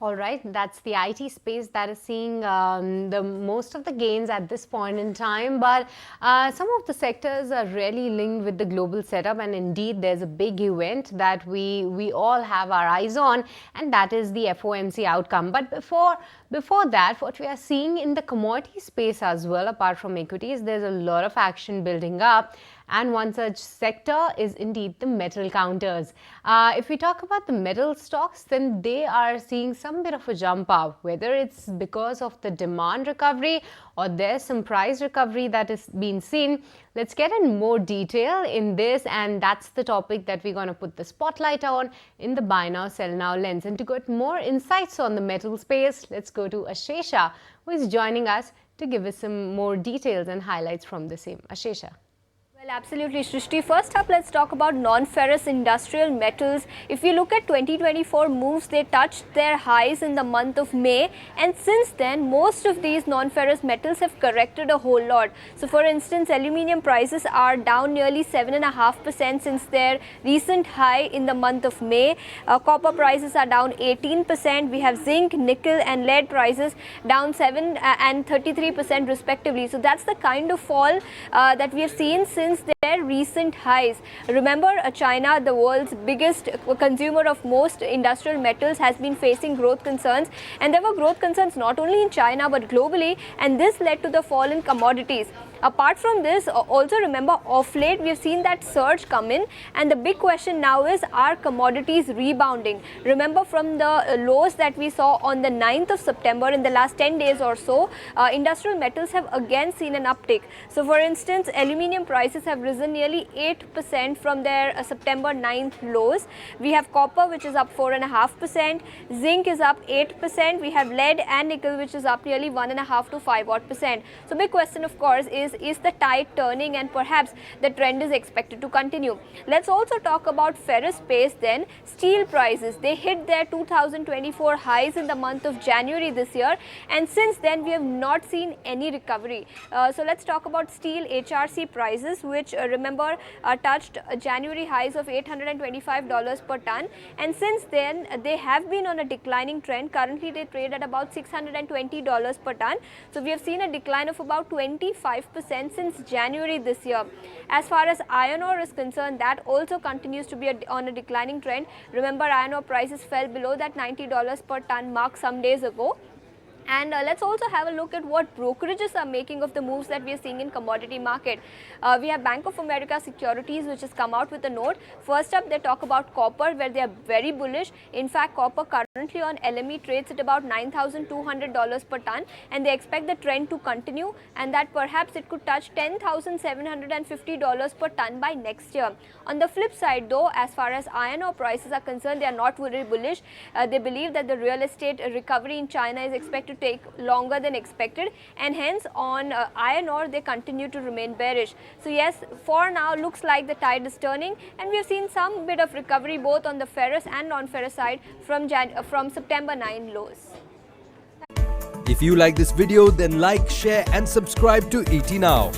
All right, that's the IT space that is seeing the most of the gains at this point in time. But some of the sectors are really linked with the global setup, and indeed, there's a big event that we all have our eyes on, and that is the FOMC outcome. But before that, what we are seeing in the commodity space as well, apart from equities, there's a lot of action building up. And one such sector is indeed the metal counters. If we talk about the metal stocks, then they are seeing some bit of a jump up, whether it's because of the demand recovery or there's some price recovery that is being seen. Let's get in more detail in this, and that's the topic that we're going to put the spotlight on in the buy now, sell now lens. And to get more insights on the metal space, let's go to Ashesha, who is joining us to give us some more details and highlights from the same. Ashesha. Well, absolutely, Shrishti. First up, let's talk about non-ferrous industrial metals. If you look at 2024 moves, they touched their highs in the month of May, and since then, most of these non-ferrous metals have corrected a whole lot. So, for instance, aluminium prices are down nearly 7.5% since their recent high in the month of May. Copper prices are down 18%. We have zinc, nickel, and lead prices down 7 and 33% respectively. So, that's the kind of fall that we have seen since their recent highs. Remember, China, the world's biggest consumer of most industrial metals, has been facing growth concerns, and there were growth concerns not only in China but globally, and this led to the fall in commodities. Apart from this, also remember, off late we have seen that surge come in, and the big question now is, are commodities rebounding? Remember, from the lows that we saw on the 9th of September, in the last 10 days or so, industrial metals have again seen an uptick. So, for instance, aluminium prices have risen nearly 8% from their September 9th lows. We have copper, which is up 4.5%, zinc is up 8%, we have lead and nickel, which is up nearly 1.5 to 5%. So, big question, of course, is the tide turning, and perhaps the trend is expected to continue. Let's also talk about ferrous space then. Steel prices, they hit their 2024 highs in the month of January this year, and since then we have not seen any recovery. So let's talk about steel HRC prices, which remember touched January highs of $825 per ton, and since then they have been on a declining trend. Currently they trade at about $620 per ton. So we have seen a decline of about 25% since January this year. As far as iron ore is concerned, that also continues to be on a declining trend. Remember, iron ore prices fell below that $90 per ton mark some days ago. And let's also have a look at what brokerages are making of the moves that we are seeing in commodity market. We have Bank of America Securities, which has come out with a note. First up, they talk about copper, where they are very bullish. In fact, copper currently on LME trades at about $9,200 per ton, and they expect the trend to continue, and that perhaps it could touch $10,750 per ton by next year. On the flip side though, as far as iron ore prices are concerned, they are not very bullish. They believe that the real estate recovery in China is expected to take longer than expected, and hence on iron ore they continue to remain bearish. So yes, for now looks like the tide is turning, and we have seen some bit of recovery both on the ferrous and non-ferrous side from September 9 lows. If you like this video, then like, share and subscribe to ET Now.